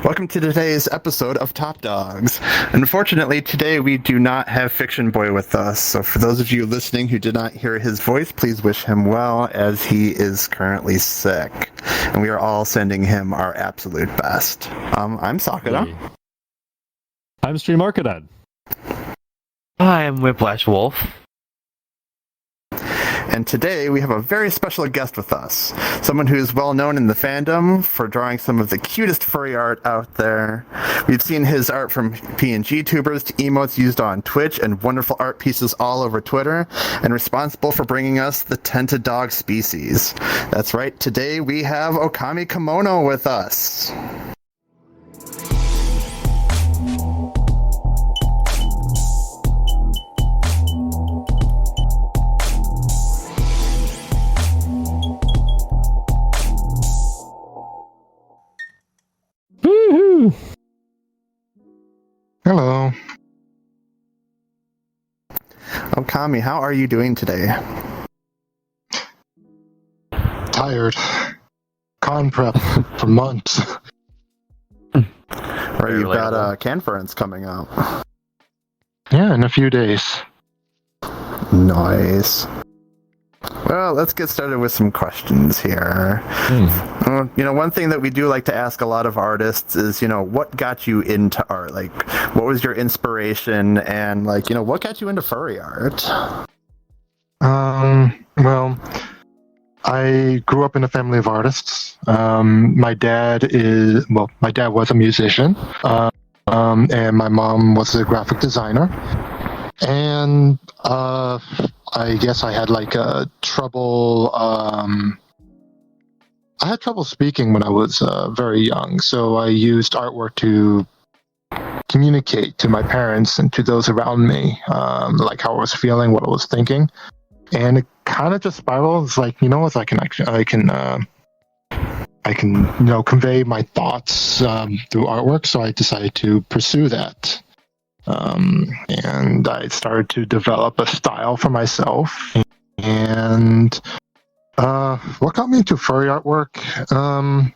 Welcome to today's episode of Top Dogs. Unfortunately, today we do not have Fiction Boy with us, so for those of you listening who did not hear his voice, please wish him well, as he is currently sick. And we are all sending him our absolute best. I'm Sakura. Hey. I'm Stream Arcadad. I'm Whiplash Wolf. And today we have a very special guest with us. Someone who is well known in the fandom for drawing some of the cutest furry art out there. We've seen his art from PNG tubers to emotes used on Twitch and wonderful art pieces all over Twitter, and responsible for bringing us the tented dog species. That's right, today we have Ookami Kemono with us. Hello. Ookami, how are you doing today? Tired. Con prep for months. Right, you've got conference coming up. Yeah, in a few days. Nice. Well, let's get started with some questions here. One thing that we do like to ask a lot of artists is, what got you into art? Like, what was your inspiration, and what got you into furry art? Well, I grew up in a family of artists. My dad was a musician, and my mom was a graphic designer. And I guess I had trouble. I had trouble speaking when I was very young, so I used artwork to communicate to my parents and to those around me, like how I was feeling, what I was thinking, and it kind of just spiraled. It's like, I can convey my thoughts through artwork, so I decided to pursue that. And I started to develop a style for myself. And what got me into furry artwork?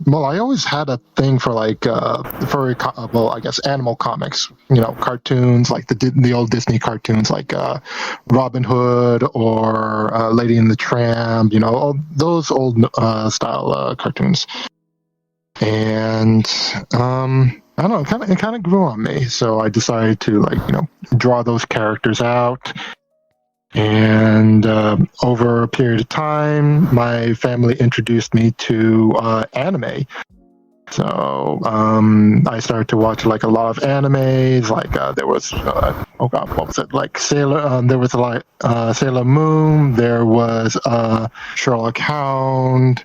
Well, I always had a thing for furry, animal comics. Cartoons like the old Disney cartoons, like Robin Hood or Lady and the Tramp. All those old style cartoons. And I don't know, it kind of grew on me, so I decided to draw those characters out. And over a period of time, my family introduced me to anime. So I started to watch a lot of animes. There was what was it? There was Sailor Moon. There was Sherlock Hound.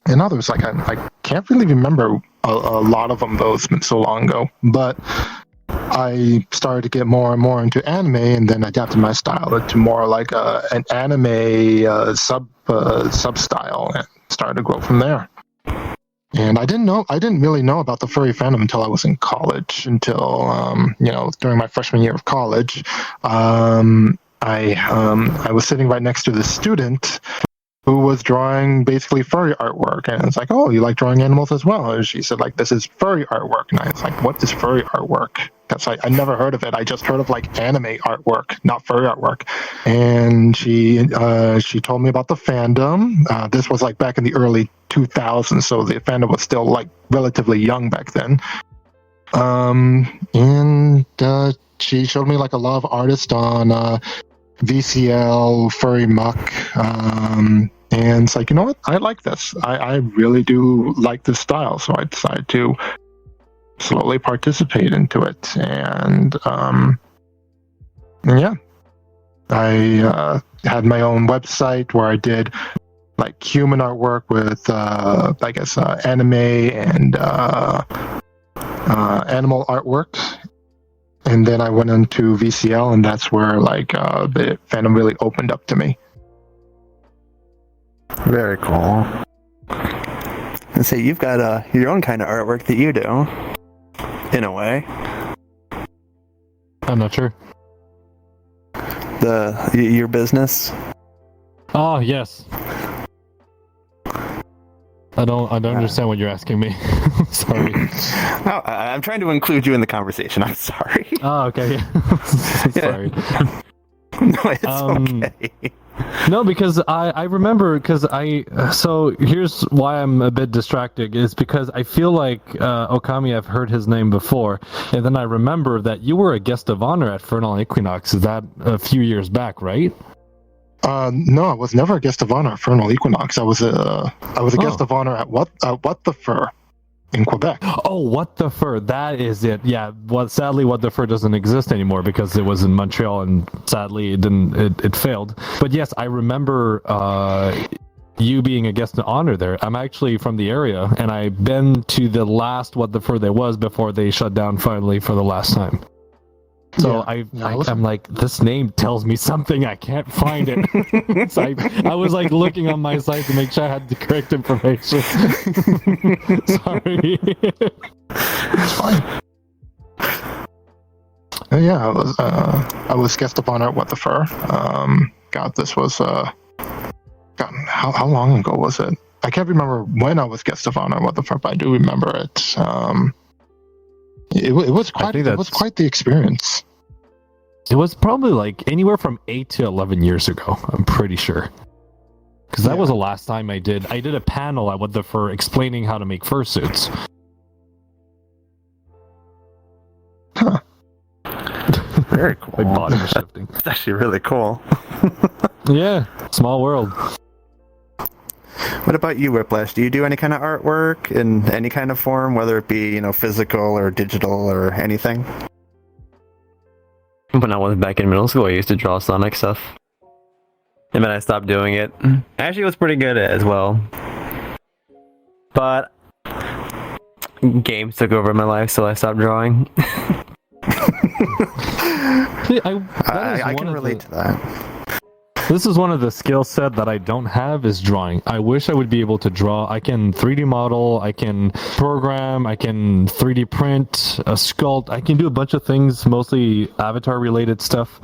And others, I can't really remember a lot of them, though it's been so long ago. But I started to get more and more into anime, and then adapted my style to more like an anime sub-style, and started to grow from there. And I didn't really know about the furry fandom until I was in college, until during my freshman year of college. I was sitting right next to this student who was drawing basically furry artwork, and it's like, oh, you like drawing animals as well? And she said, this is furry artwork, and I was like, what is furry artwork? Because I never heard of it. I just heard of anime artwork, not furry artwork. And she told me about the fandom. This was back in the early 2000s, so the fandom was still relatively young back then. And she showed me a lot of artists on VCL, Furry Muck, and it's like, you know what? I like this. I really do like this style. So I decided to slowly participate into it. And yeah, I had my own website where I did human artwork with, anime and animal artwork. And then I went into VCL, and that's where the fandom really opened up to me. Very cool. And so you've got your own kind of artwork that you do, in a way. I'm not sure. Your business? Oh, yes. I don't understand what you're asking me. Sorry. No, I'm trying to include you in the conversation. I'm sorry. Oh, okay. Sorry. No, it's okay. No, because I remember, so here's why I'm a bit distracted, is because I feel like Ookami, I've heard his name before, and then I remember that you were a guest of honor at Fernal Equinox. Is that a few years back, right? No, I was never a guest of honor at Fernal Equinox. I was a guest of honor at What the Fur in Quebec. Oh, What the Fur, that is it. Yeah, sadly What the Fur doesn't exist anymore because it was in Montreal and sadly it failed. But yes, I remember you being a guest of honor there. I'm actually from the area and I've been to the last What the Fur there was before they shut down finally for the last time. So I'm like, this name tells me something. I can't find it. So I was like looking on my site to make sure I had the correct information. Sorry. It's fine. Yeah, I was guest of honor at What the Fur. God, this was how long ago was it? I can't remember when I was guest of honor at What the Fur, but I do remember it. It was quite the experience. It was probably like anywhere from 8 to 11 years ago, I'm pretty sure. Because that was the last time I did a panel at What the Fur explaining how to make fursuits. Huh. Very cool. My body was shifting. It's actually really cool. Yeah, small world. What about you, Whiplash? Do you do any kind of artwork in any kind of form, whether it be, physical or digital or anything? When I was back in middle school, I used to draw Sonic stuff. And then I stopped doing it. Actually, it was pretty good as well. But games took over my life, so I stopped drawing. See, I can relate to that. This is one of the skill set that I don't have is drawing. I wish I would be able to draw. I can 3D model, I can program, I can 3D print, sculpt. I can do a bunch of things, mostly avatar related stuff.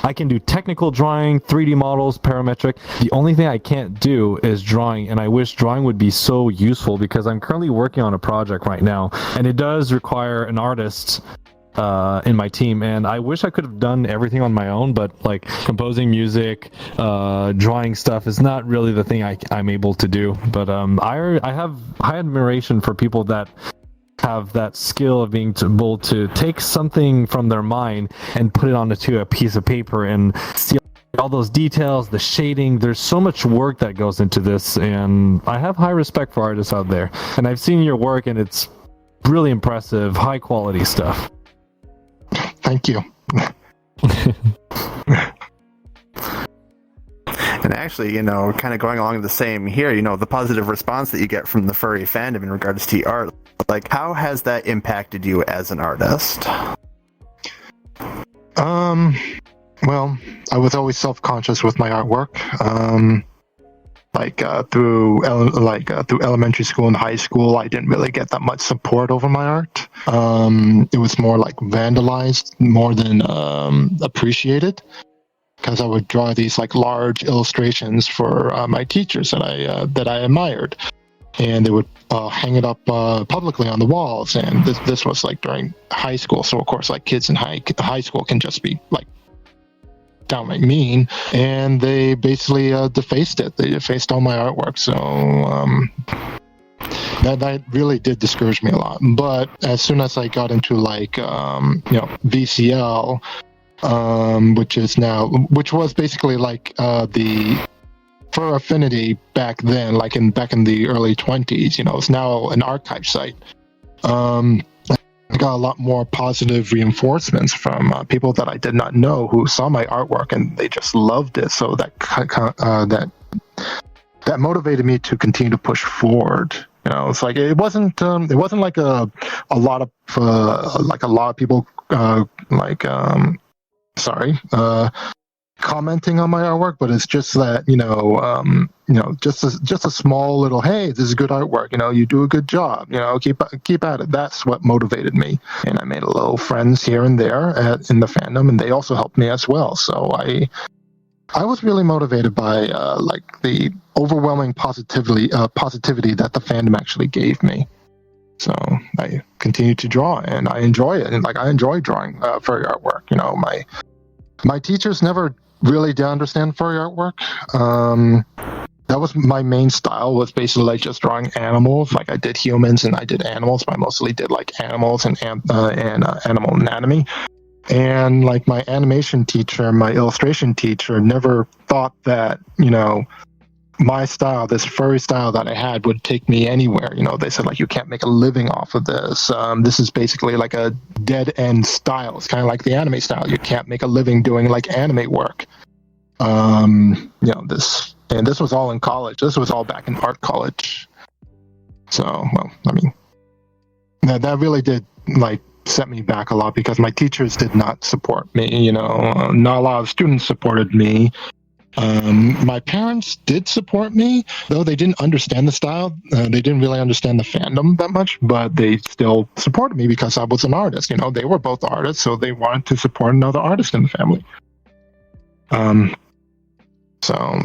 I can do technical drawing, 3D models, parametric. The only thing I can't do is drawing, and I wish drawing would be so useful because I'm currently working on a project right now, and it does require an artist in my team, and I wish I could have done everything on my own, but like composing music, drawing stuff is not really the thing I'm able to do. But I have high admiration for people that have that skill of being able to take something from their mind and put it onto a piece of paper and see all those details, the shading. There's so much work that goes into this, and I have high respect for artists out there. And I've seen your work, and it's really impressive, high quality stuff. Thank you. And actually, kind of going along the same here, the positive response that you get from the furry fandom in regards to your art, like, how has that impacted you as an artist? Well, I was always self-conscious with my artwork. Through elementary school and high school, I didn't really get that much support over my art. It was more like vandalized more than appreciated, because I would draw these like large illustrations for my teachers that I admired, and they would hang it up publicly on the walls. And this was like during high school, so of course like kids in high school can just be like downright mean, and they basically defaced it. They defaced all my artwork. So that really did discourage me a lot. But as soon as I got into like VCL, which was basically like the Fur Affinity back then, like back in the early 20s, it's now an archive site. I got a lot more positive reinforcements from people that I did not know who saw my artwork, and they just loved it. So that motivated me to continue to push forward. It's like it wasn't like a lot of people commenting on my artwork, but it's just that just a small little, hey, this is good artwork, you do a good job, keep at it. That's what motivated me, and I made a little friends here and there in the fandom, and they also helped me as well. So I was really motivated by like the overwhelming positivity that the fandom actually gave me. So I continue to draw, and I enjoy it. And like I enjoy drawing furry artwork. You know, my teachers never really did understand furry artwork. That was my main style, was basically like just drawing animals. Like I did humans and I did animals, but I mostly did like animals and animal anatomy. And like my animation teacher, my illustration teacher, never thought that, you know, my style, this furry style that I had, would take me anywhere. You know, they said like, you can't make a living off of this. This is basically like a dead end style. It's kind of like the anime style. You can't make a living doing like anime work. You know, this was all in college. This was all back in art college. So, well, I mean, that really did like set me back a lot, because my teachers did not support me. You know, not a lot of students supported me. My parents did support me, though they didn't understand the style. They didn't really understand the fandom that much, but they still supported me because I was an artist. You know, they were both artists, so they wanted to support another artist in the family. So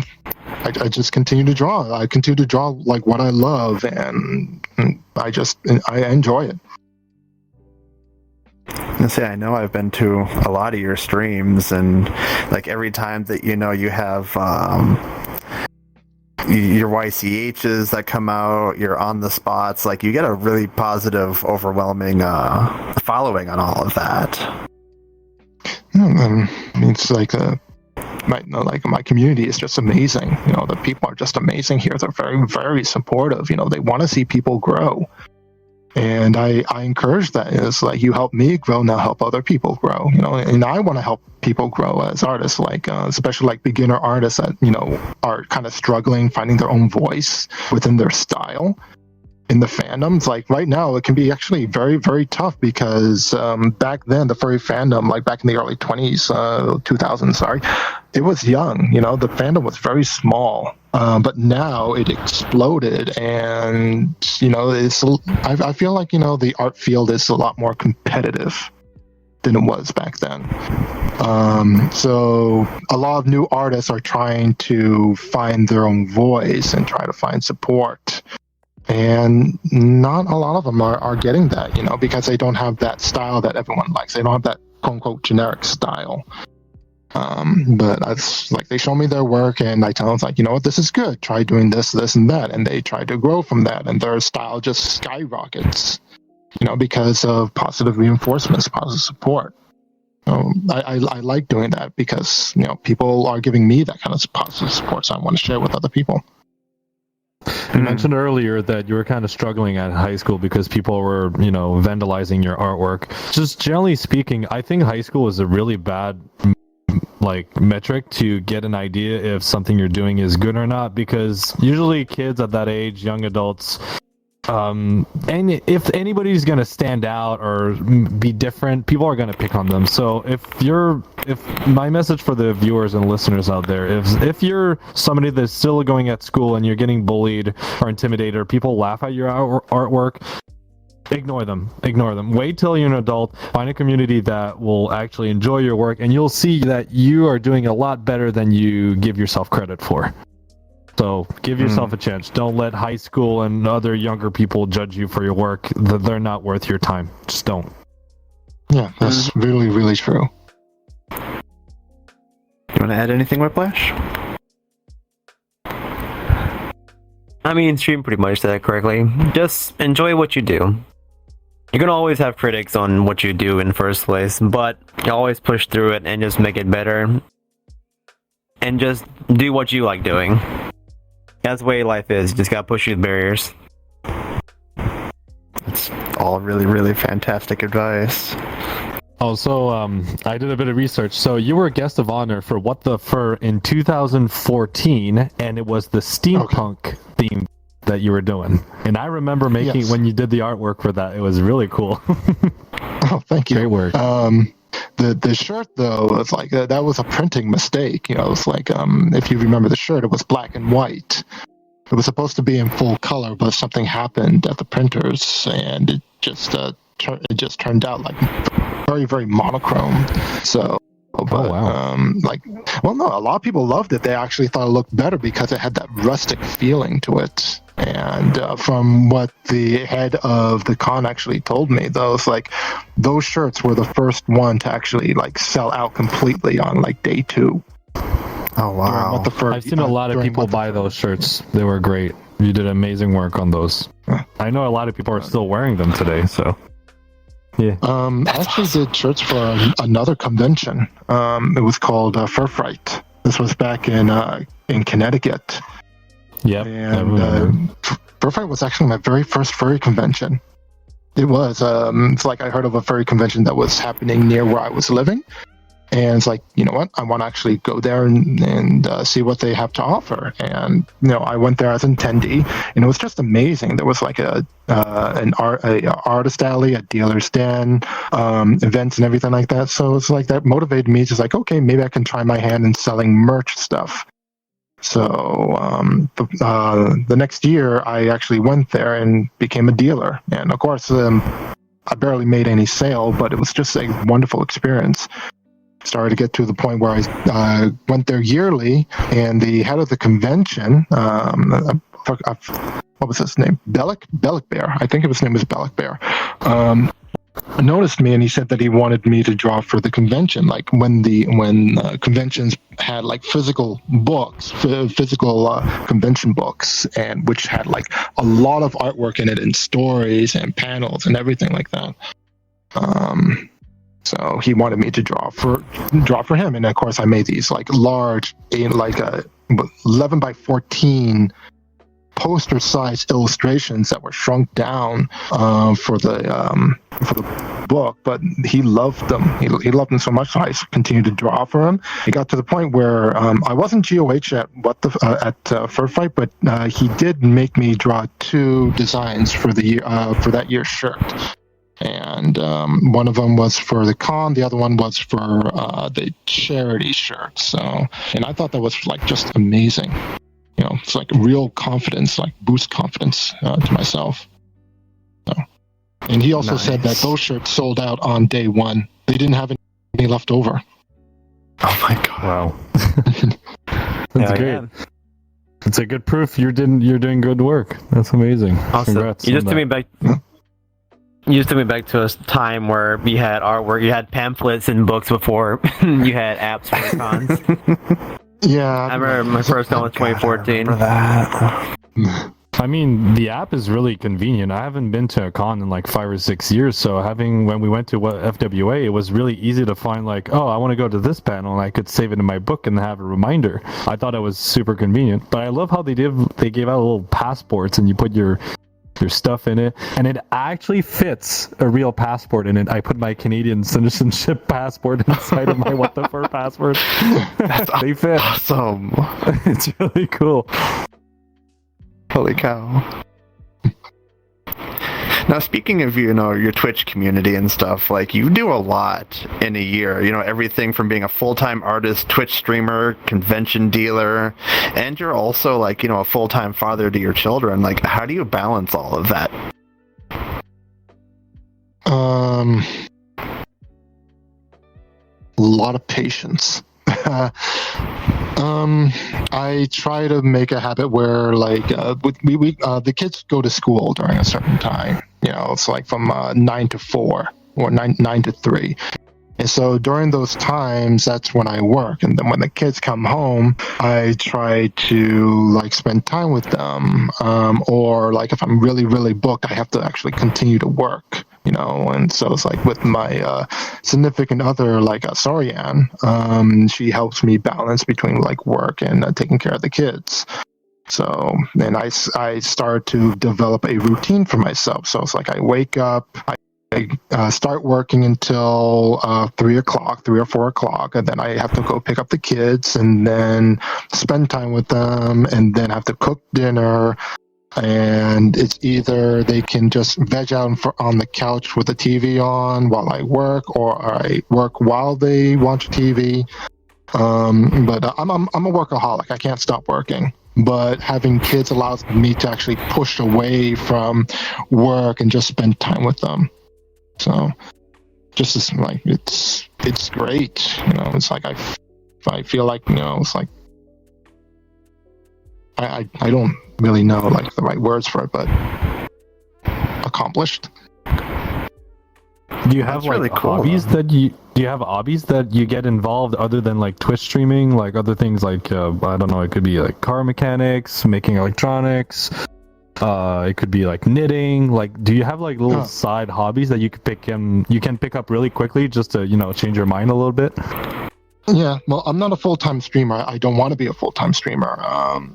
I just continue to draw. I continue to draw like what I love, and I enjoy it. I say, I know I've been to a lot of your streams, and like every time that you have your YCHs that come out, you're on the spots, like you get a really positive, overwhelming following on all of that. I mean, it's like my community is just amazing. You know, the people are just amazing here. They're very, very supportive. You know, they want to see people grow. And I encourage that. It's like, you help me grow, now help other people grow. You know, and I want to help people grow as artists, like especially like beginner artists that, you know, are kind of struggling finding their own voice within their style in the fandoms. Like right now, it can be actually very, very tough, because back then the furry fandom, like back in the early 2000s, sorry, it was young. You know, the fandom was very small. But now it exploded, and you know, I feel like, you know, the art field is a lot more competitive than it was back then. So a lot of new artists are trying to find their own voice and try to find support, and not a lot of them are getting that, you know, because they don't have that style that everyone likes. They don't have that quote unquote generic style. But it's like, they show me their work, and I tell them, like, you know what, this is good. Try doing this, this, and that, and they try to grow from that, and their style just skyrockets. You know, because of positive reinforcements, positive support. I like doing that, because, you know, people are giving me that kind of positive support, so I want to share with other people. You mentioned earlier that you were kind of struggling at high school because people were, you know, vandalizing your artwork. Just generally speaking, I think high school is a really bad like metric to get an idea if something you're doing is good or not, because usually kids at that age, young adults, and if anybody's gonna stand out or be different, people are gonna pick on them. So if my message for the viewers and listeners out there, if you're somebody that's still going at school and you're getting bullied or intimidated, or people laugh at your artwork, ignore them. Wait till you're an adult, find a community that will actually enjoy your work, and you'll see that you are doing a lot better than you give yourself credit for. So give yourself a chance. Don't let high school and other younger people judge you for your work. They're not worth your time. Just don't. Yeah, that's really, really true. You want to add anything, Whiplash? I mean, Stream pretty much said that correctly. Just enjoy what you do. You're gonna always have critics on what you do in the first place, but you always push through it and just make it better. And just do what you like doing. That's the way life is. You just gotta push through the barriers. It's all really, really fantastic advice. Oh, so I did a bit of research. So you were a guest of honor for What the Fur in 2014, and it was the steampunk theme that you were doing. And I remember making when you did the artwork for that. It was really cool. Oh, thank you. Great work. The shirt, though, it's like that was a printing mistake. You know, it's like if you remember the shirt, it was black and white. It was supposed to be in full color, but something happened at the printers, and it just turned out like very, very monochrome. So Oh, wow. No, a lot of people loved it. They actually thought it looked better because it had that rustic feeling to it. And from what the head of the con actually told me, those shirts were the first one to actually sell out completely on day 2. Oh wow! I've seen a lot of people buy those shirts. They were great. You did amazing work on those. I know a lot of people are still wearing them today. So yeah. I actually did shirts for another convention. It was called Fur Fright. This was back in Connecticut. Yep. And Fur Fight was actually my very first furry convention. It was. It's I heard of a furry convention that was happening near where I was living. And it's you know what? I want to actually go there and see what they have to offer. And, I went there as an attendee, and it was just amazing. There was an artist alley, a dealer's den, events and everything like that. So it's that motivated me. Just okay, maybe I can try my hand in selling merch stuff. So the next year, I actually went there and became a dealer. And of course, I barely made any sale, but it was just a wonderful experience. Started to get to the point where I went there yearly, and the head of the convention, what was his name? Bellic Bear. I think his name was Bellic Bear. Noticed me, and he said that he wanted me to draw for the convention. When conventions had physical books, physical convention books, and which had a lot of artwork in it, and stories and panels and everything like that. So he wanted me to draw for him, and of course I made these large, 11 by 14 poster-sized illustrations that were shrunk down for the book. But he loved them. He loved them so much. So I continued to draw for him. It got to the point where I wasn't GOH at Fur Fight, but he did make me draw 2 designs for the year for that year's shirt. And one of them was for the con, the other one was for the charity shirt. So, and I thought that was just amazing. It's real confidence, boost confidence to myself. So, and he also said that those shirts sold out on day 1. They didn't have any left over. Oh my god! Wow, that's great. Yeah. It's a good proof you're doing good work. That's amazing. Awesome. Congrats. You just took me back. You just took me back to a time where you had artwork, you had pamphlets and books before you had apps for the cons. Yeah. I remember my first one was 2014. I mean, the app is really convenient. I haven't been to a con in 5 or 6 years, so when we went to FWA, it was really easy to find oh, I want to go to this panel, and I could save it in my book and have a reminder. I thought it was super convenient, but I love how they gave out little passports, and you put your stuff in it, and it actually fits a real passport in it. I put my Canadian citizenship passport inside of my What the Fur passport. They fit. Awesome. It's really cool. Holy cow. Now, speaking of, your Twitch community and stuff, you do a lot in a year. Everything from being a full-time artist, Twitch streamer, convention dealer, and you're also, a full-time father to your children. How do you balance all of that? A lot of patience. I try to make a habit where the kids go to school during a certain time. It's from 9 to 4 or 9 to 3. And so during those times, that's when I work. And then when the kids come home, I try to spend time with them. Or if I'm really, really booked, I have to actually continue to work. And so it's with my significant other, Sorian, she helps me balance between work and taking care of the kids. So then I start to develop a routine for myself. So it's I wake up, I start working until 3 or 4 o'clock, and then I have to go pick up the kids and then spend time with them, and then have to cook dinner. And it's either they can just veg out on the couch with the TV on while I work, or I work while they watch TV. But I'm a workaholic. I can't stop working. But having kids allows me to actually push away from work and just spend time with them. So, just as, like it's great. You know, it's like I feel like, you know, it's like I don't really know like the right words for it, but accomplished. Do you have That's like really cool, hobbies though. that you do you have hobbies that you get involved other than like Twitch streaming, like other things like I don't know, it could be like car mechanics, making electronics, it could be like knitting. Like, do you have like little Huh. side hobbies that you can pick up really quickly just to, you know, change your mind a little bit? Yeah, well, I'm not a full-time streamer. I don't want to be a full-time streamer.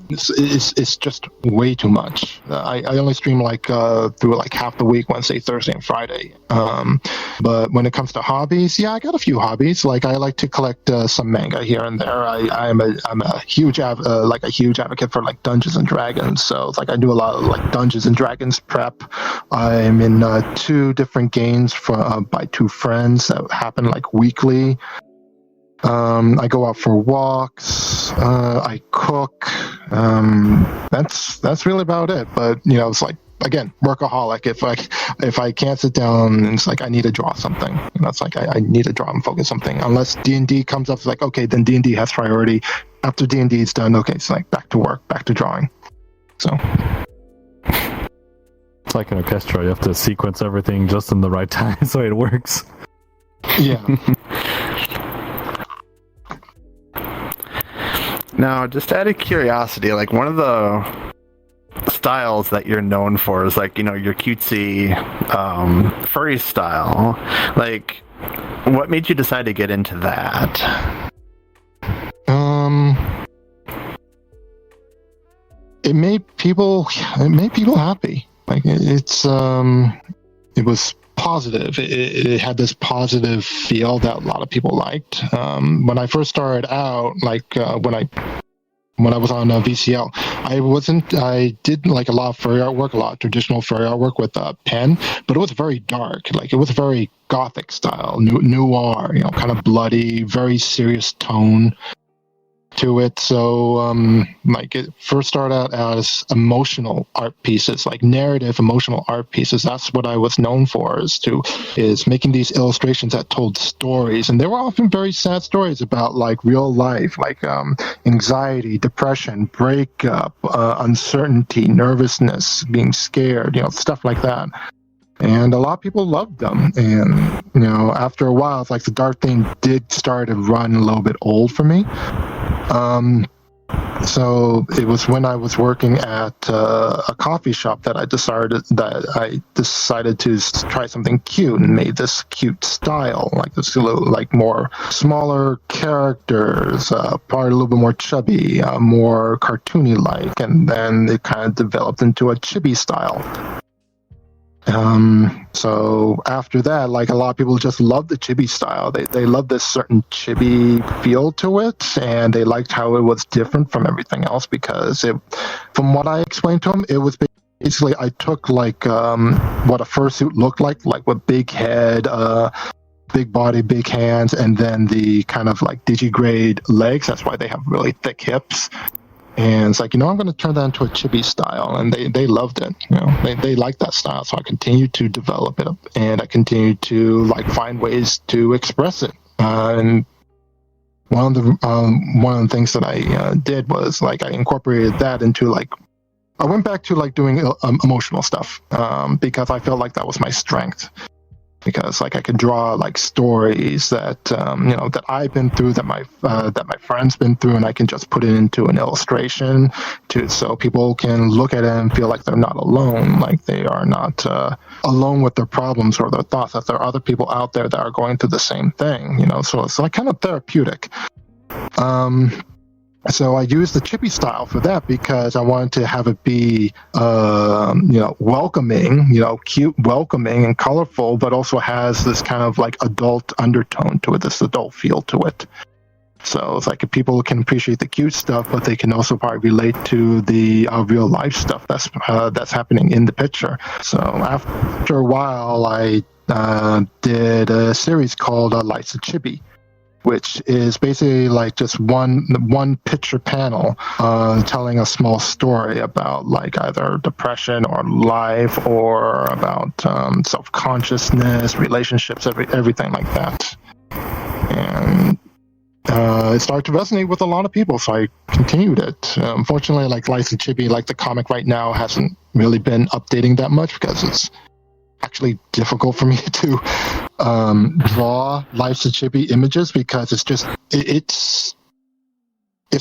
It's just way too much. I only stream like through like half the week, Wednesday, Thursday, and Friday. But when it comes to hobbies, yeah, I got a few hobbies. Like I like to collect some manga here and there. I'm a huge advocate for like Dungeons and Dragons. So it's like I do a lot of like Dungeons and Dragons prep. I'm in 2 different games by 2 friends that happen like weekly. I go out for walks. I cook. That's really about it. But you know, it's like again, workaholic. If I can't sit down, it's like I need to draw something. You know, it's like I need to draw and focus something. Unless D&D comes up, it's like okay, then D&D has priority. After D&D is done, okay, it's like back to work, back to drawing. So It's like an orchestra. You have to sequence everything just in the right time so it works. yeah. Now, just out of curiosity, like one of the styles that you're known for is like, you know, your cutesy furry style. Like, what made you decide to get into that? It made people happy. Like it was positive. It had this positive feel that a lot of people liked. When I first started out, like when I was on VCL, I did like a lot of furry artwork, a lot of traditional furry artwork with pen, but it was very dark. Like it was very gothic style, noir, you know, kind of bloody, very serious tone to it. So like it first started out as emotional art pieces, like narrative emotional art pieces. That's what I was known for, is making these illustrations that told stories, and they were often very sad stories about like real life, like anxiety, depression, breakup, uncertainty, nervousness, being scared, you know, stuff like that. And a lot of people loved them. And, you know, after a while, it's like the dark thing did start to run a little bit old for me. So it was when I was working at a coffee shop that I decided to try something cute and made this cute style, like this little, like more smaller characters, probably a little bit more chubby, more cartoony like, and then it kind of developed into a chibi style. So after that, like a lot of people just love the chibi style. They love this certain chibi feel to it, and they liked how it was different from everything else because from what I explained to them, it was basically I took like what a fursuit looked like with big head, big body, big hands, and then the kind of like digigrade legs. That's why they have really thick hips. And it's like, you know, I'm going to turn that into a chibi style. And they loved it. You know, they liked that style. So I continued to develop it, and I continued to like find ways to express it. And one of the things that I did was like I incorporated that into like I went back to like doing emotional stuff because I felt like that was my strength. Because like I could draw like stories that you know that I've been through, that my friends been through, and I can just put it into an illustration so people can look at it and feel like they're not alone, like they are not alone with their problems or their thoughts, that there are other people out there that are going through the same thing, you know. So it's like kind of therapeutic. So I used the chibi style for that because I wanted to have it be, you know, welcoming, you know, cute, welcoming, and colorful, but also has this kind of like adult undertone to it, this adult feel to it. So it's like people can appreciate the cute stuff, but they can also probably relate to the real life stuff that's happening in the picture. So after a while, I did a series called Lights of Chibi. which is basically like just one picture panel telling a small story about like either depression or life or about self-consciousness, relationships, everything like that. And it started to resonate with a lot of people, so I continued it. Unfortunately, like Lice and Chibi, like the comic right now, hasn't really been updating that much because it's actually difficult for me to draw Lice and Chibi images because it's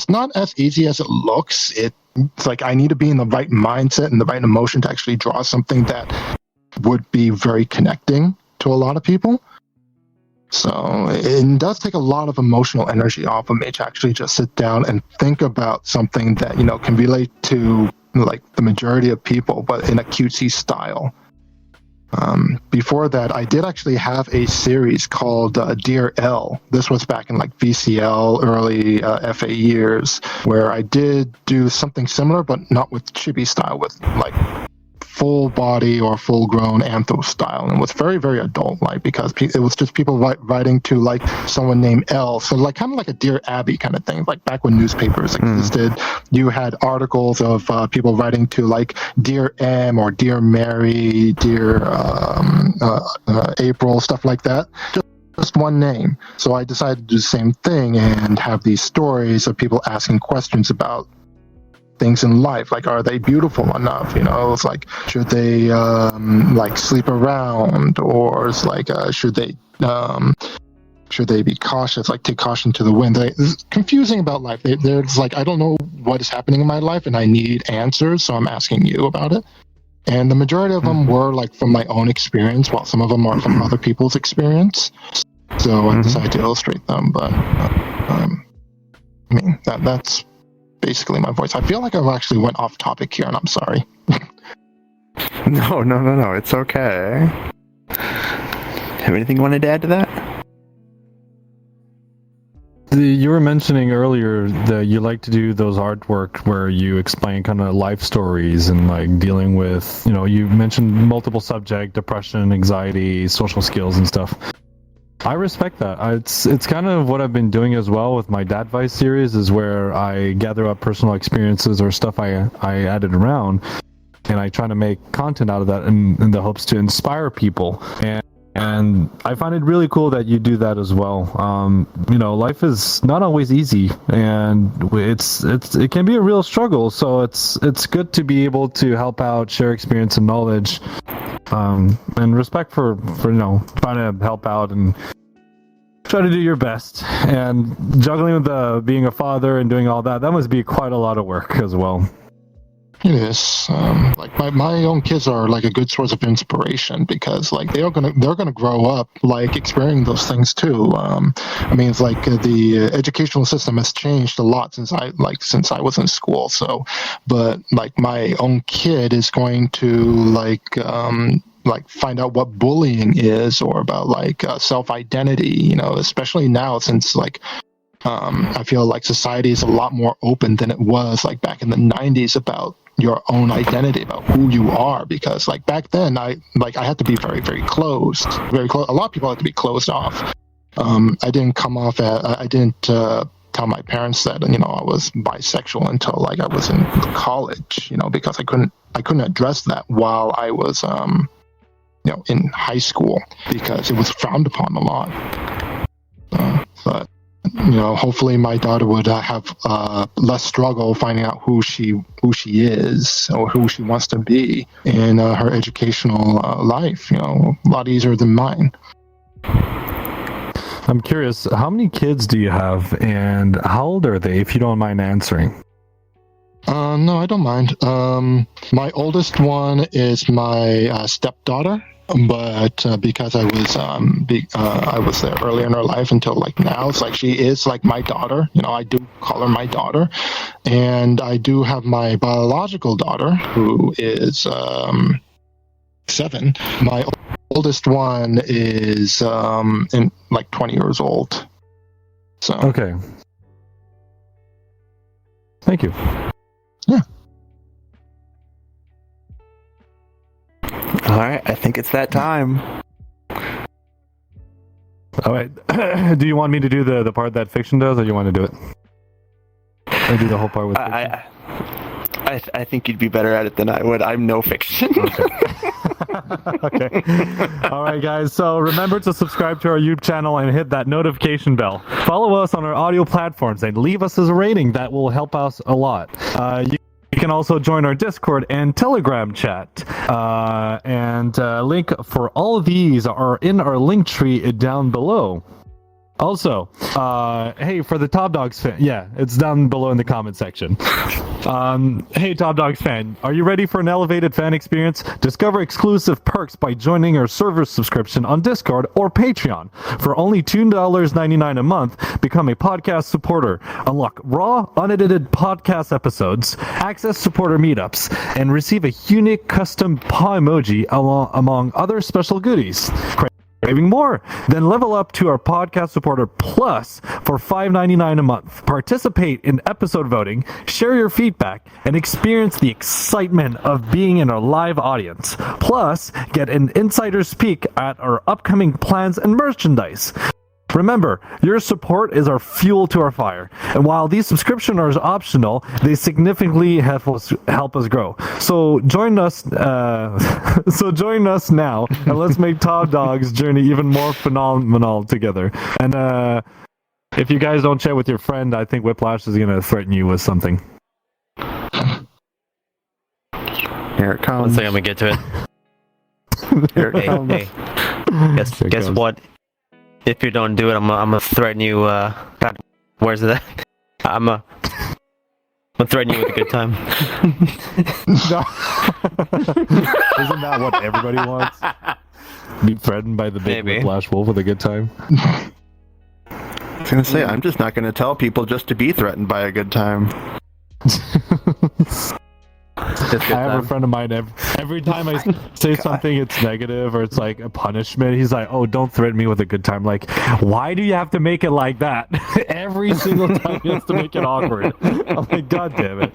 not as easy as it looks. It's like I need to be in the right mindset and the right emotion to actually draw something that would be very connecting to a lot of people. So it does take a lot of emotional energy off of me to actually just sit down and think about something that, you know, can relate to like the majority of people, but in a cutesy style. Before that, I did actually have a series called Dear L. This was back in like VCL, early FA years, where I did do something similar, but not with chibi style, with like full body or full grown antho style, and it was very, very adult like because it was just people writing to like someone named L, so like kind of like a Dear Abby kind of thing. Like back when newspapers existed, you had articles of people writing to like Dear M or Dear Mary, Dear April, stuff like that. Just one name. So I decided to do the same thing and have these stories of people asking questions about things in life, like are they beautiful enough, you know, it's like should they like sleep around, or it's like should they be cautious, like take caution to the wind. It's confusing about life. They're just like, I don't know what is happening in my life and I need answers, so I'm asking you about it. And the majority of them were like from my own experience, while some of them are from other people's experience, so I decided to illustrate them. But I mean that's basically my voice. I feel like I actually went off topic here, and I'm sorry. No. It's okay. Have anything you wanted to add to that? You were mentioning earlier that you like to do those artwork where you explain kind of life stories and like dealing with, you know, you mentioned multiple subject, depression, anxiety, social skills and stuff. I respect that. It's kind of what I've been doing as well with my Dad Vice series, is where I gather up personal experiences or stuff I added around, and I try to make content out of that in the hopes to inspire people. And I find it really cool that you do that as well. You know, life is not always easy, and it can be a real struggle. So it's good to be able to help out, share experience and knowledge. And respect for you know, trying to help out and try to do your best, and juggling with being a father and doing all that must be quite a lot of work as well. It is. Like my own kids are like a good source of inspiration because like they're gonna grow up like experiencing those things too. I mean, it's like the educational system has changed a lot since I was in school. So, but like my own kid is going to like find out what bullying is, or about like self-identity. You know, especially now since like. I feel like society is a lot more open than it was like back in the 90s about your own identity, about who you are, because like back then I had to be very, very closed. A lot of people had to be closed off. I didn't come off at, I didn't tell my parents that, you know, I was bisexual until like I was in college, you know, because I couldn't address that while I was you know, in high school, because it was frowned upon a lot. But you know, hopefully my daughter would have less struggle finding out who she is or who she wants to be in her educational life. You know, a lot easier than mine. I'm curious, how many kids do you have, and how old are they, if you don't mind answering? No, I don't mind. My oldest one is my stepdaughter. But because I was there earlier in her life until like now, it's like she is like my daughter. You know, I do call her my daughter, and I do have my biological daughter who is 7. My oldest one is in like 20 years old. So Okay. Thank you. Yeah. All right, I think it's that time. All right. Do you want me to do the part that fiction does, or you want to do it? Or do the whole part with fiction? I think you'd be better at it than I would. I'm no fiction. Okay. All right, guys. So remember to subscribe to our YouTube channel and hit that notification bell. Follow us on our audio platforms and leave us as a rating. That will help us a lot. You can also join our Discord and Telegram chat. Link for all of these are in our link tree down below. Also, hey, for the Top Dogs fan, yeah, it's down below in the comment section. Hey, Top Dogs fan, are you ready for an elevated fan experience? Discover exclusive perks by joining our server subscription on Discord or Patreon. For only $2.99 a month, become a podcast supporter. Unlock raw, unedited podcast episodes, access supporter meetups, and receive a unique custom paw emoji among other special goodies. Craving more? Then level up to our podcast supporter plus for $5.99 a month. Participate in episode voting, share your feedback, and experience the excitement of being in our live audience. Plus, get an insider's peek at our upcoming plans and merchandise. Remember, your support is our fuel to our fire, and while these subscriptions are optional, they significantly help us grow. So join us. Join us now, and let's make Top Dog's journey even more phenomenal together. And if you guys don't chat with your friend, I think Whiplash is gonna threaten you with something. Here it comes. One second, I'm gonna get to it. Here it comes. Hey. Guess what? If you don't do it, I'm gonna threaten you. God, where's it at? I'm gonna threaten you with a good time. Isn't that what everybody wants? Be threatened by the big Whiplash wolf with a good time. I was gonna say, I'm just not gonna tell people just to be threatened by a good time. I have a friend of mine, every time I say something it's negative or it's like a punishment, he's like, oh, don't threaten me with a good time. Like, why do you have to make it like that? Every single time he has to make it awkward. I'm like, God damn it.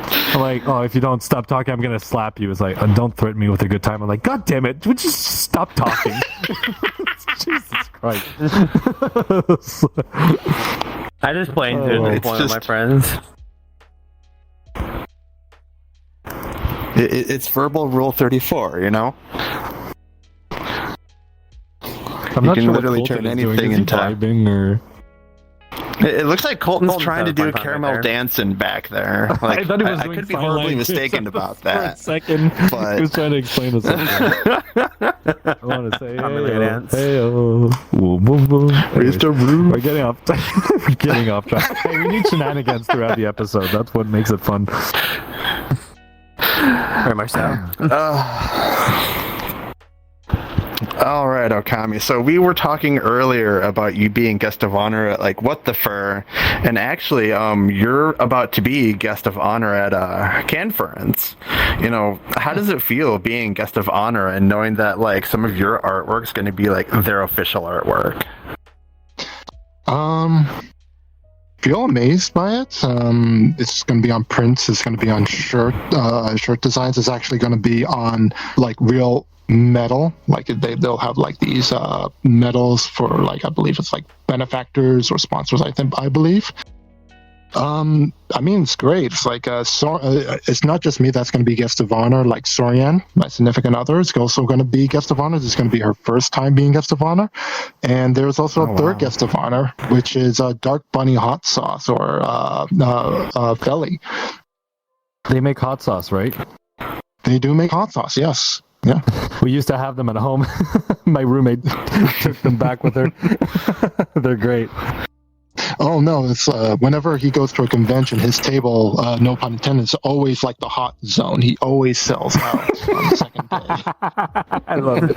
I'm like, oh, if you don't stop talking, I'm gonna slap you. It's like, don't threaten me with a good time. I'm like, God damn it, would you just stop talking? Jesus Christ. I just played through with one of my friends. It's verbal rule 34, you know? I'm You not can sure literally what turn Colton is doing. anything Is he into... vibing or... It looks like Colton's trying to do having fun caramel right there. dancing back there. Like, I thought he was I doing could be sign horribly language mistaken about for a that. second. but- He was trying to explain to something. I want to say, Really hey, dance. boom, boom, boom. Anyways, Mr. Roo. we're getting off. We're getting off track. Hey, we need shenanigans throughout the episode. That's what makes it fun. Very much so. All right, Ookami. So we were talking earlier about you being guest of honor at like What the Fur, and actually, you're about to be guest of honor at Conference. You know, how does it feel being guest of honor and knowing that like some of your artwork's going to be like their official artwork? Feel amazed by it. It's going to be on prints. It's going to be on shirt designs. It's actually going to be on like real metal. Like they'll have like these medals for like, I believe it's like benefactors or sponsors. I believe. I mean, it's great. It's like it's not just me that's going to be guest of honor. Like Sorian, my significant other, is also going to be guest of honor. This is going to be her first time being guest of honor. And there's also a third guest of honor, which is Dark Bunny Hot Sauce or Felly. They make hot sauce, right? They do make hot sauce, yes. Yeah. We used to have them at home. My roommate took them back with her. They're great. Oh no! It's whenever he goes to a convention, his table, no pun intended, is always like the hot zone. He always sells out on the second day. I love it.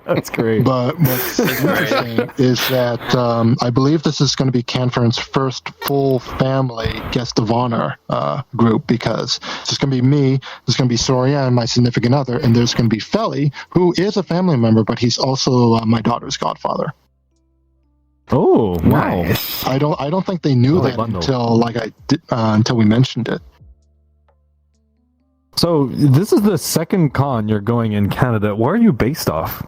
That's great. But what's interesting is that I believe this is going to be Canfern's first full family guest of honor group, because there's going to be me, there's going to be Soria and my significant other, and there's going to be Felly, who is a family member, but he's also my daughter's godfather. Oh, wow. Nice. I don't think they knew that until we mentioned it. So this is the second con you're going in Canada. Where are you based off?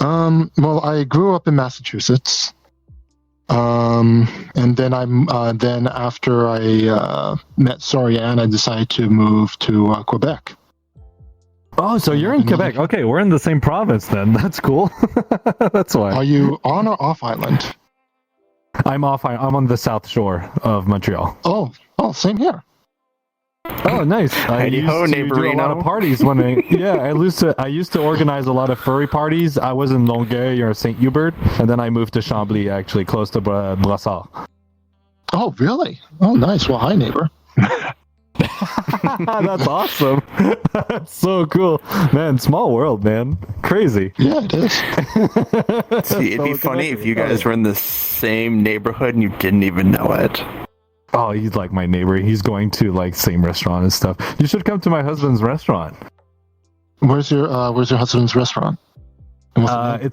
Well, I grew up in Massachusetts. And then then after I met Sorianne, I decided to move to Quebec. Oh, so you're in Quebec. Okay, we're in the same province then. That's cool. That's why. Are you on or off island? I'm off. I'm on the south shore of Montreal. Oh, same here. Oh, nice. I Heidi used ho, to do a lot neighborino. of parties when I used to organize a lot of furry parties. I was in Longueuil or Saint Hubert, and then I moved to Chambly, actually close to Brossard. Oh, really? Oh, nice. Well, hi, neighbor. That's awesome. That's so cool, man. Small world, man. Crazy. Yeah, it is. See, it'd be funny if you guys were in the same neighborhood and you didn't even know it. Oh, he's like my neighbor. He's going to like same restaurant and stuff. You should come to my husband's restaurant. Where's your husband's restaurant? And what's the name?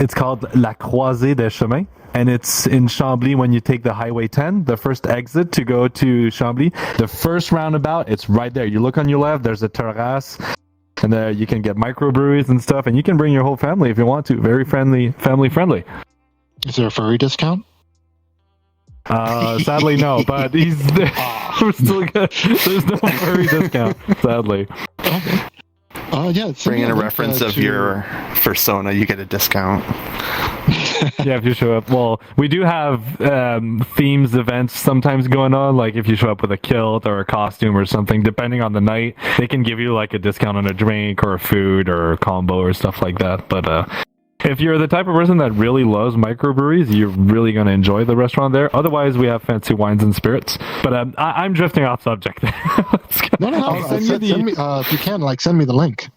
It's called La Croisée des Chemins, and it's in Chambly. When you take the Highway 10, the first exit to go to Chambly, the first roundabout, it's right there. You look on your left, there's a terrace, and there you can get microbreweries and stuff, and you can bring your whole family if you want to. Very friendly, family friendly. Is there a furry discount? Sadly, no, but we're still good. There's no furry discount, sadly. Okay. Yeah. Bring in a reference of your persona, you get a discount. Yeah, if you show up. Well, we do have themes events sometimes going on. Like if you show up with a kilt or a costume or something, depending on the night, they can give you like a discount on a drink or a food or a combo or stuff like that. But if you're the type of person that really loves microbreweries, you're really going to enjoy the restaurant there. Otherwise, we have fancy wines and spirits. But I'm drifting off subject. No. I'll send you Send me, if you can, send me the link.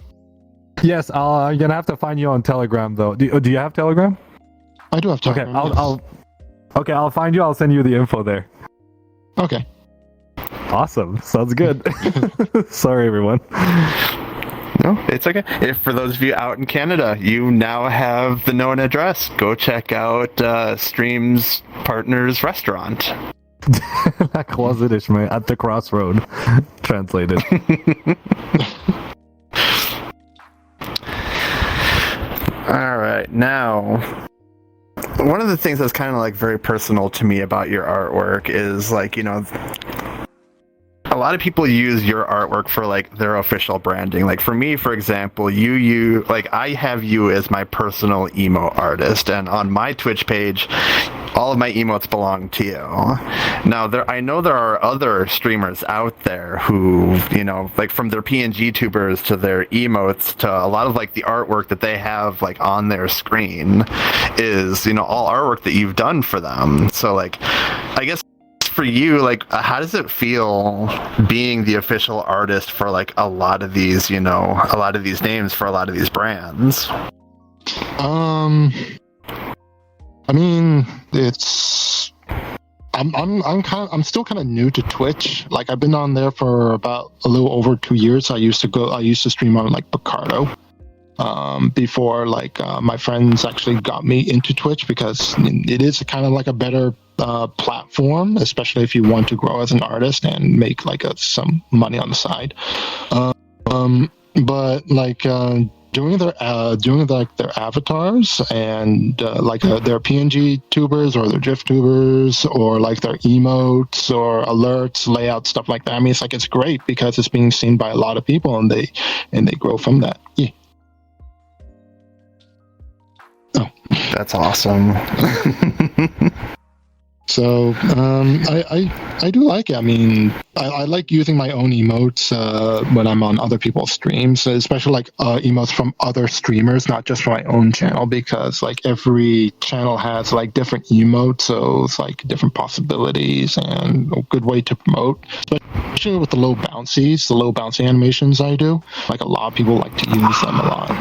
Yes, I'm gonna have to find you on Telegram though. Do you have Telegram? I do have time. Okay, I'll find you. I'll send you the info there. Okay. Awesome. Sounds good. Sorry, everyone. No, it's okay. If for those of you out in Canada, you now have the known address. Go check out Stream's Partners Restaurant. La Croisée des Chemins at the crossroad. Translated. All right, now one of the things that's kind of like very personal to me about your artwork is like, you know, a lot of people use your artwork for like their official branding. Like for me, for example, you like I have you as my personal emo artist, and on my Twitch page, all of my emotes belong to you. Now, I know there are other streamers out there who, you know, like from their PNG tubers to their emotes to a lot of like the artwork that they have like on their screen is, you know, all artwork that you've done for them. So like, I guess for you, like, how does it feel being the official artist for like a lot of these, you know, a lot of these names for a lot of these brands? I mean, it's I'm still kind of new to Twitch. Like I've been on there for about a little over 2 years. I used to stream on like Picardo. Before like my friends actually got me into Twitch, because it is kind of like a better platform, especially if you want to grow as an artist and make like some money on the side. But like doing their avatars and like their PNG tubers or their GIF tubers or like their emotes or alerts, layout, stuff like that. I mean, it's great because it's being seen by a lot of people and they grow from that. Yeah. Oh, that's awesome. So I do like it. I mean, I like using my own emotes when I'm on other people's streams, especially like emotes from other streamers, not just from my own channel, because like every channel has like different emotes, so it's like different possibilities and a good way to promote, especially with the low bouncy animations I do. Like a lot of people like to use them a lot.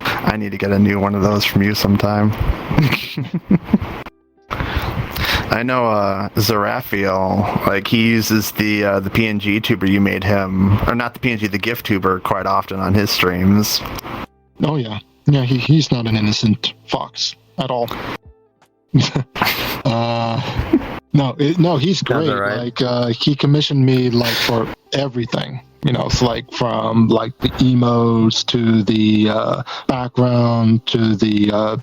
I need to get a new one of those from you sometime. I know Zerafiel, like he uses the PNG tuber you made him, or not the PNG, the GIF tuber quite often on his streams. Oh yeah, he's not an innocent fox at all. No, he's great. Right. Like he commissioned me like for everything. It's like from like the emotes to the background to the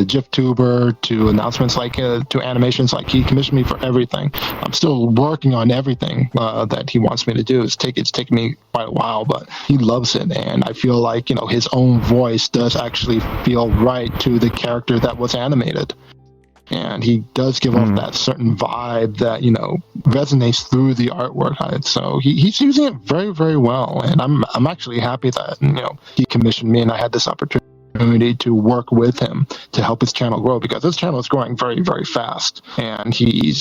GIF tuber to announcements, like to animations. Like, he commissioned me for everything. I'm still working on everything that he wants me to do. It's taken me quite a while, but he loves it, and I feel like his own voice does actually feel right to the character that was animated. And he does give off that certain vibe that resonates through the artwork. So he's using it very, very well, and I'm actually happy that he commissioned me and I had this opportunity to work with him to help his channel grow, because his channel is growing very, very fast. And he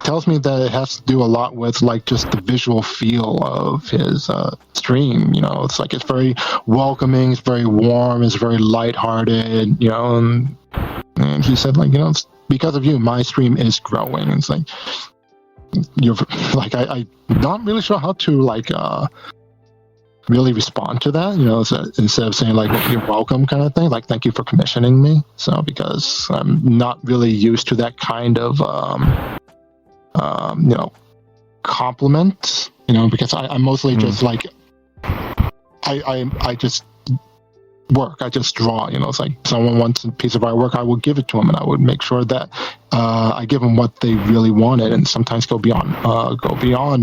tells me that it has to do a lot with like just the visual feel of his stream. It's like it's very welcoming, it's very warm, it's very lighthearted. And he said, like, it's because of you, my stream is growing. It's like, you're like, I'm not really sure how to like really respond to that. Instead of saying like, you're welcome kind of thing, like, thank you for commissioning me. So, because I'm not really used to that kind of compliment. Because I'm mostly just like, I just work. I just draw. It's like, someone wants a piece of artwork, I will give it to them, and I would make sure that I give them what they really wanted, and sometimes go beyond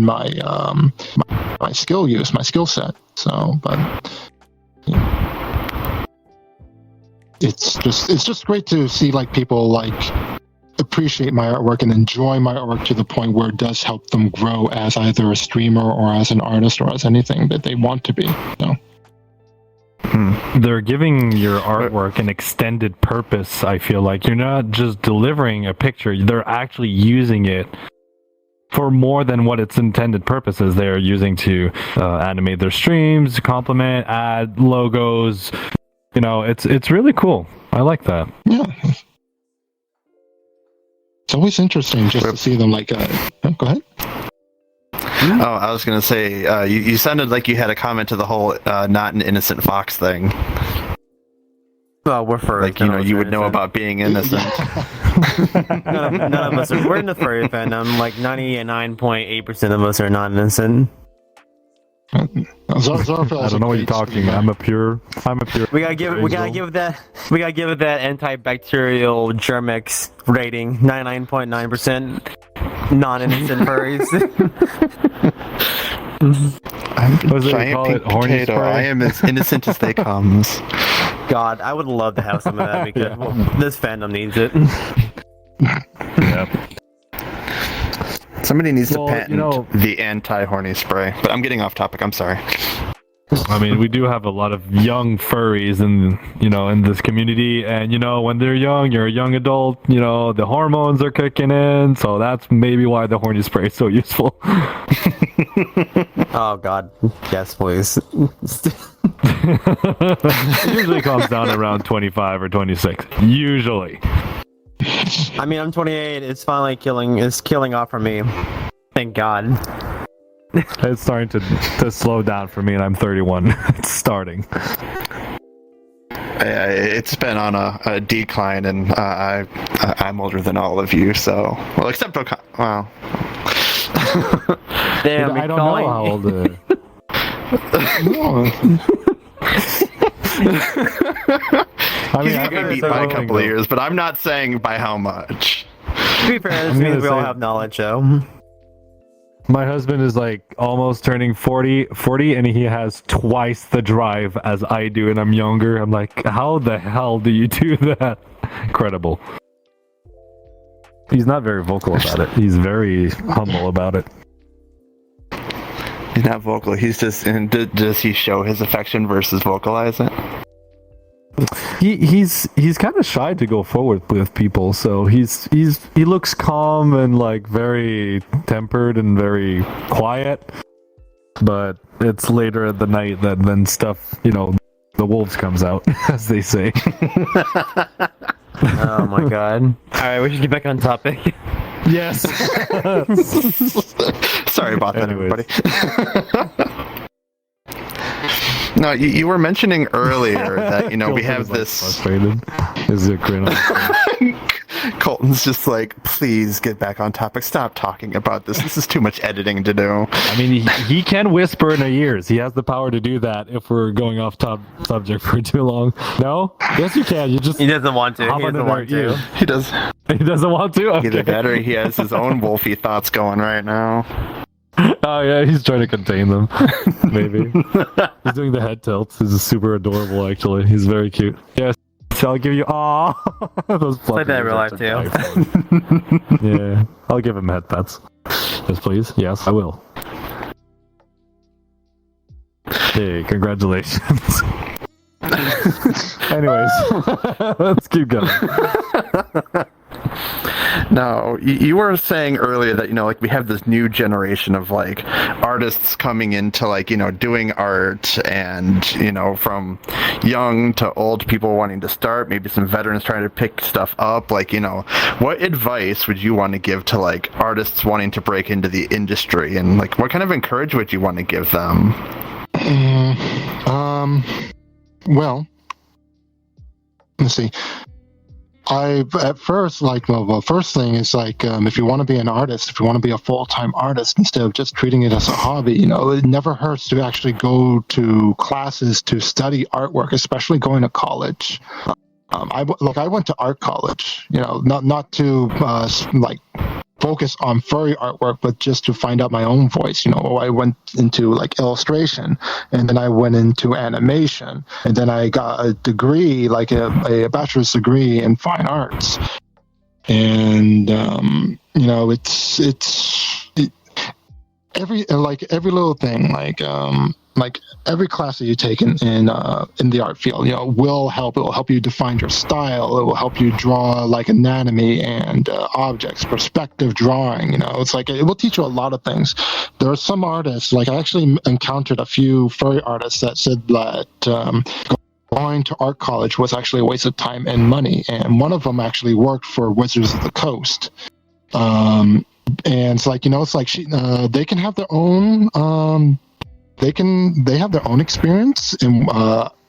my my skill use, my skill set. So, but it's just great to see like people like appreciate my artwork and enjoy my artwork to the point where it does help them grow as either a streamer or as an artist or as anything that they want to be. They're giving your artwork an extended purpose. I feel like you're not just delivering a picture, they're actually using it for more than what its intended purpose is. They're using to animate their streams, compliment, add logos. It's really cool. I like that. Yeah. It's always interesting just to see them like go ahead. Oh, I was going to say, you sounded like you had a comment to the whole not an innocent fox thing. Well, we're furry. Like, you would know about being innocent. none of us are. We're in the furry fandom. Like 99.8% of us are not innocent. I don't know what you're talking. I'm a pure. We gotta give that antibacterial Germex rating. 99.9% non-innocent furries. I'm Was it giant call pink it horny potato. spray? I am as innocent as they comes. God, I would love to have some of that because this fandom needs it. Yep. Somebody needs to patent the anti-horny spray. But I'm getting off topic. I'm sorry. I mean, we do have a lot of young furries in this community, and when they're young, you're a young adult, the hormones are kicking in, so that's maybe why the horny spray is so useful. Oh God, yes, please. It usually comes down around 25 or 26. Usually. I mean, I'm 28. It's finally killing off for me. Thank God. It's starting to slow down for me, and I'm 31. It's starting. It's been on a decline, and I'm older than all of you, so... Well, except... Well... Damn, I don't know how old it is. I mean, He's been beat by a couple of years, but I'm not saying by how much. To be fair, this means we all have knowledge, though. My husband is like almost turning 40, and he has twice the drive as I do, and I'm younger. I'm like, how the hell do you do that? Incredible. He's not very vocal about it. He's very humble about it. He's not vocal. He's just... Does he show his affection versus vocalize it? He's kind of shy to go forward with people, so he looks calm and like very tempered and very quiet, but it's later at the night that then stuff, the wolves comes out, as they say. Oh my God. Alright, we should get back on topic. Yes. Sorry about that, Anyways. everybody. No, you were mentioning earlier that we have this. Frustrated. Is it grin on his face? Colton's just like, please get back on topic. Stop talking about this. This is too much editing to do. I mean, he can whisper in our ears. He has the power to do that if we're going off top subject for too long. No? Yes, you can. You just He doesn't want to. hop He under doesn't their want to. ear. He does. He doesn't want to? Okay. Either that or he has his own wolfy thoughts going right now. Oh, yeah, he's trying to contain them. Maybe. He's doing the head tilts. He's super adorable, actually. He's very cute. Yes. So I'll give you... Aw! Those Like that in real life, too. Yeah. I'll give him head pets. Yes, please. Yes, I will. Hey, congratulations. Anyways, let's keep going. No, you were saying earlier that, like, we have this new generation of, like, artists coming into, like, doing art and, from young to old people wanting to start, maybe some veterans trying to pick stuff up. Like, what advice would you want to give to, like, artists wanting to break into the industry? And, like, what kind of encouragement would you want to give them? Well, let's see. First thing is like, if you want to be an artist, if you want to be a full-time artist instead of just treating it as a hobby, it never hurts to actually go to classes to study artwork, especially going to college. I went to art college, not to focus on furry artwork, but just to find out my own voice. I went into like illustration, and then I went into animation, and then I got a degree, like a bachelor's degree in fine arts. And every little thing, like every class that you take in the art field, will help. It will help you define your style. It will help you draw like anatomy and objects, perspective drawing. It's like it will teach you a lot of things. There are some artists, like I actually encountered a few furry artists that said that going to art college was actually a waste of time and money. And one of them actually worked for Wizards of the Coast. And it's like, they can have their own. They have their own experience in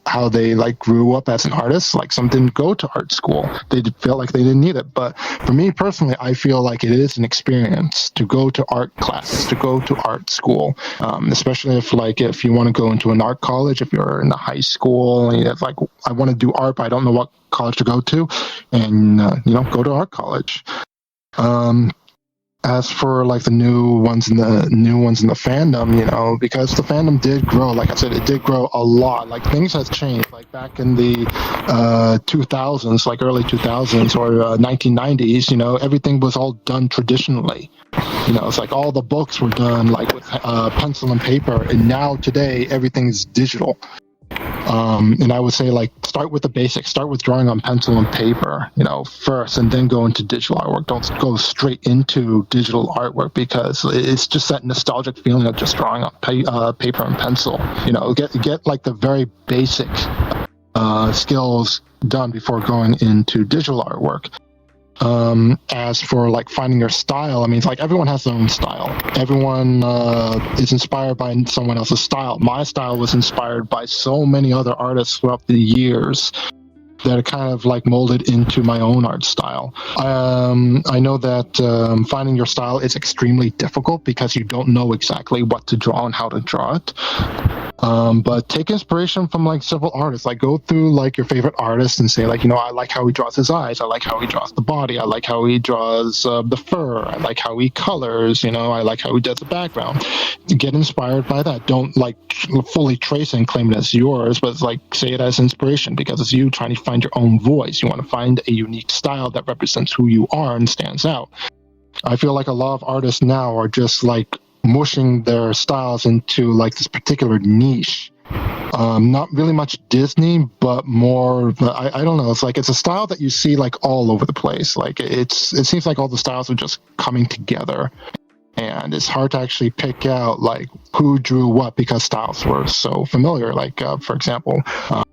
how they like grew up as an artist. Like some didn't go to art school. They felt like they didn't need it. But for me personally, I feel like it is an experience to go to art classes, to go to art school, especially if you want to go into an art college, if you're in the high school and you're like, I want to do art, but I don't know what college to go to, and go to art college. As for like the new ones in the fandom, because the fandom did grow, like I said, it did grow a lot. Like things has changed. Like back in the 2000s, like early 2000s or 1990s, everything was all done traditionally. It's like all the books were done like with pencil and paper, and now today everything's digital. And I would say like start with the basics. Start with drawing on pencil and paper, first, and then go into digital artwork. Don't go straight into digital artwork because it's just that nostalgic feeling of just drawing on paper and pencil. Get like the very basic skills done before going into digital artwork. As for like finding your style, I mean, it's like everyone has their own style. Everyone is inspired by someone else's style. My style was inspired by so many other artists throughout the years that are kind of like molded into my own art style. I know that finding your style is extremely difficult because you don't know exactly what to draw and how to draw it. But take inspiration from like several artists. Like go through like your favorite artist and say like, I like how he draws his eyes. I like how he draws the body. I like how he draws the fur. I like how he colors. I like how he does the background. Get inspired by that. Don't like fully trace and claim it as yours, but like say it as inspiration because it's you trying to find your own voice. You want to find a unique style that represents who you are and stands out. I feel like a lot of artists now are just like mushing their styles into like this particular niche. Not really much Disney, but more, I don't know. It's like, it's a style that you see like all over the place. Like it seems like all the styles are just coming together. And it's hard to actually pick out like who drew what because styles were so familiar. Like, for example,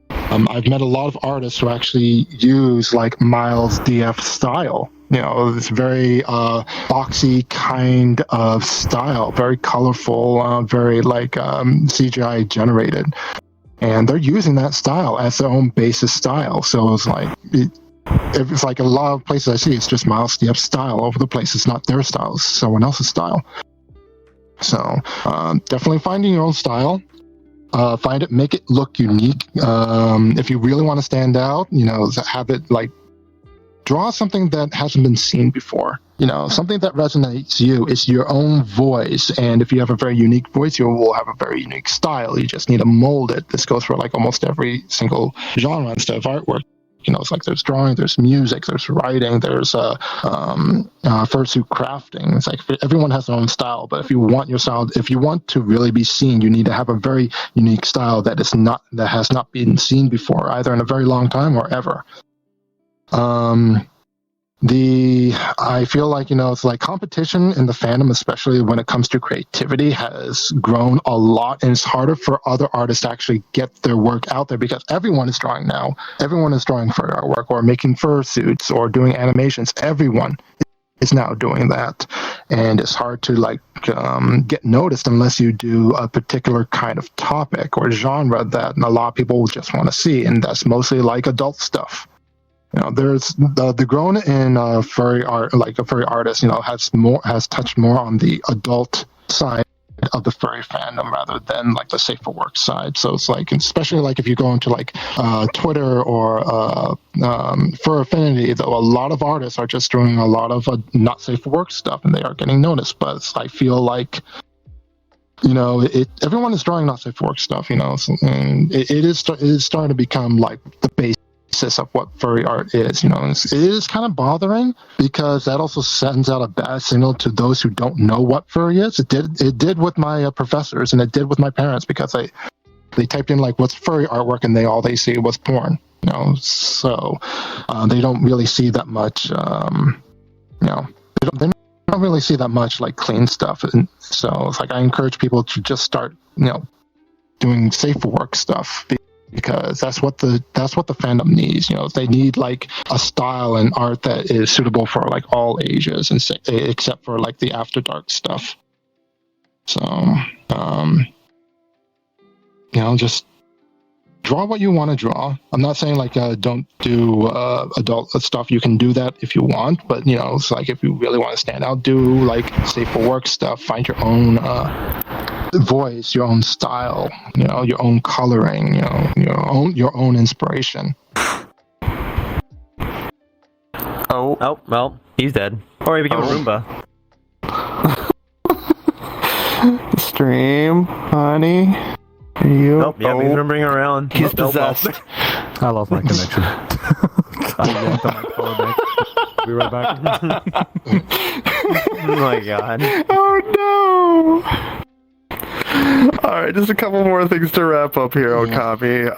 I've met a lot of artists who actually use like Miles DF style. This very boxy kind of style, very colorful, very like CGI generated. And they're using that style as their own basis style. So it's like, if it's like a lot of places I see, it's just Miles Stiep's style over the place. It's not their style, it's someone else's style. So definitely finding your own style. Find it, make it look unique. If you really want to stand out, have it like draw something that hasn't been seen before. Something that resonates you is your own voice. And if you have a very unique voice, you will have a very unique style. You just need to mold it. This goes for like almost every single genre instead of artwork. It's like there's drawing, there's music, there's writing, there's fursuit crafting. It's like everyone has their own style, but if you want your style, if you want to really be seen, you need to have a very unique style that has not been seen before, either in a very long time or ever. I feel like, it's like competition in the fandom, especially when it comes to creativity, has grown a lot, and it's harder for other artists to actually get their work out there because everyone is drawing now. Everyone is drawing fur artwork or making fursuits or doing animations. Everyone is now doing that, and it's hard to get noticed unless you do a particular kind of topic or genre that a lot of people just want to see, and that's mostly like adult stuff. There's the grown in furry art, like a furry artist, has touched more on the adult side of the furry fandom rather than like the safe for work side. So it's like, especially like if you go into like Twitter or Fur Affinity, though a lot of artists are just doing a lot of not safe for work stuff, and they are getting noticed. But I feel like everyone is drawing not safe for work stuff, and it is starting to become like the basis of what furry art is. It is kind of bothering because that also sends out a bad signal to those who don't know what furry is. It did with my professors, and it did with my parents, because they typed in like what's furry artwork, and all they see was porn. So they don't really see that much. They don't really see that much like clean stuff, and so it's like I encourage people to just start doing safe for work stuff, because that's what the fandom needs. They need like a style and art that is suitable for like all ages, and except for like the after dark stuff. So just draw what you want to draw. I'm not saying like don't do adult stuff. You can do that if you want, but it's like if you really want to stand out, do like safe for work stuff. Find your own voice, your own style, your own coloring, your own inspiration. Oh, well, he's dead. Or he became a Roomba. Stream, honey. You? Nope, yeah, he's remembering around. He's possessed. I lost my connection. I yanked on my power bank. Be right back. Oh my god. Oh no! Alright, just a couple more things to wrap up here, Ookami.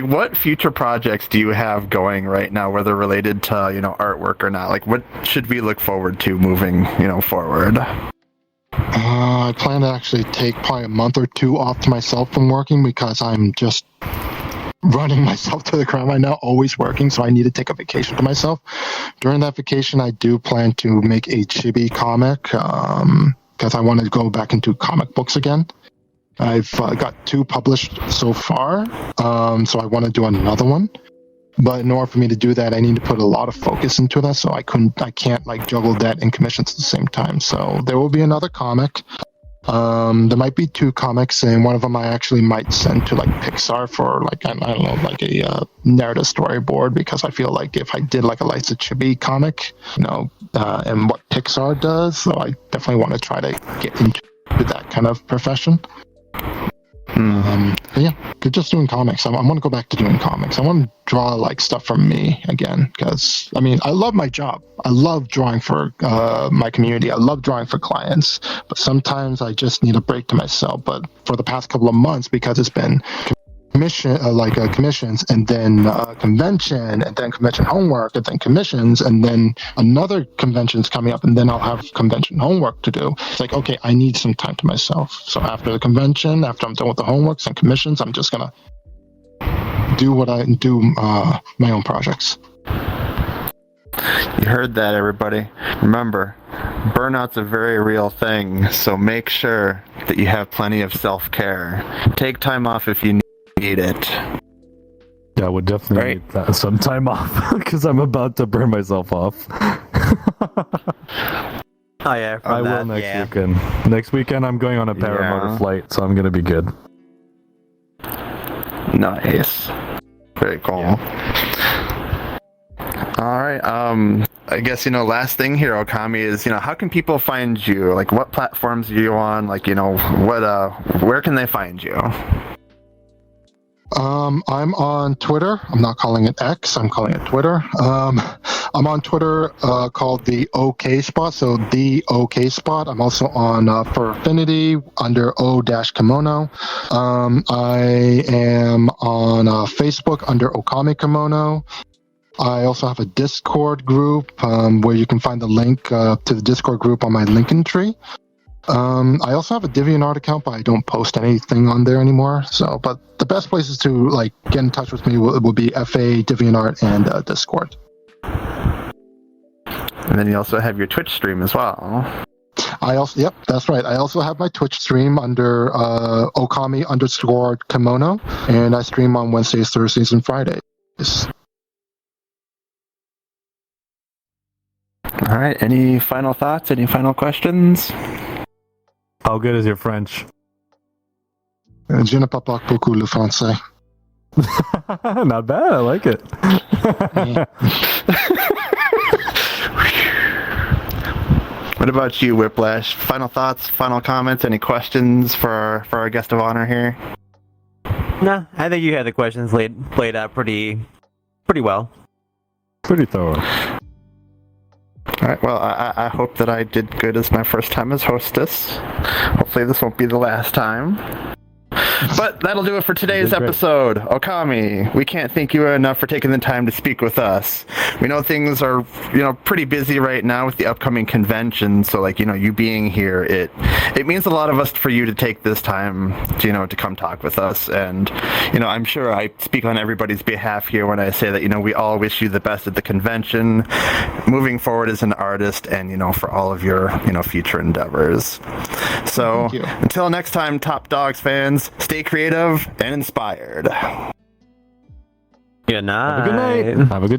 What future projects do you have going right now, whether related to, artwork or not? Like, what should we look forward to moving, forward? I plan to actually take probably a month or two off to myself from working, because I'm just running myself to the ground right now, always working, so I need to take a vacation to myself. During that vacation, I do plan to make a chibi comic, because I want to go back into comic books again. I've got 2 published so far, so I want to do another one. But in order for me to do that, I need to put a lot of focus into that, so I can't like juggle that and commissions at the same time. So there will be another comic. There might be 2 comics, and one of them I actually might send to like Pixar for like I don't know, like a narrative storyboard, because I feel like if I did like a Lights of Chibi comic, and what Pixar does, so I definitely want to try to get into that kind of profession. But yeah, just doing comics. I want to go back to doing comics. I want to draw like stuff from me again, because I love my job. I love drawing for my community. I love drawing for clients, but sometimes I just need a break to myself. But for the past couple of months, because it's been commissions, and then convention, and then convention homework, and then commissions, and then another convention's coming up, and then I'll have convention homework to do. It's like, okay, I need some time to myself. So after the convention, after I'm done with the homeworks and commissions, I'm just gonna do my own projects. You heard that, everybody. Remember, burnout's a very real thing, so make sure that you have plenty of self-care. Take time off if you need it. Yeah, I would definitely Right. need that some time off because I'm about to burn myself off. Oh yeah, I will next weekend. Next weekend, I'm going on a paramotor flight, so I'm gonna be good. Nice. Very cool. All right. I guess, last thing here, Ookami, is, how can people find you? Like, what platforms are you on? Like, where can they find you? I'm on Twitter. I'm not calling it X. I'm calling it Twitter. I'm on Twitter called the OK Spot. So the OK Spot. I'm also on for Affinity under O-Kemono. I am on Facebook under Ookami Kemono. I also have a Discord group where you can find the link to the Discord group on my Lincoln tree. I also have a DeviantArt account, but I don't post anything on there anymore. So, but the best places to get in touch with me will be FA, DeviantArt, and Discord. And then you also have your Twitch stream as well. Yep, that's right. I also have my Twitch stream under Okami_Kemono, and I stream on Wednesdays, Thursdays, and Fridays. All right. Any final thoughts? Any final questions? How good is your French? Je ne parle pas beaucoup le français. Not bad. I like it. What about you, Whiplash? Final thoughts, final comments, any questions for our guest of honor here? Nah, I think you had the questions laid out pretty well. Pretty thorough. All right, well, I hope that I did good as my first time as hostess. Hopefully this won't be the last time. But that'll do it for today's episode. Ookami, we can't thank you enough for taking the time to speak with us. We know things are, pretty busy right now with the upcoming convention, so you being here, it means a lot of us for you to take this time to come talk with us. And I'm sure I speak on everybody's behalf here when I say that we all wish you the best at the convention, moving forward as an artist, and for all of your future endeavors. So until next time, Top Dogs fans, stay creative and inspired. Good night. Have a good night. Have a good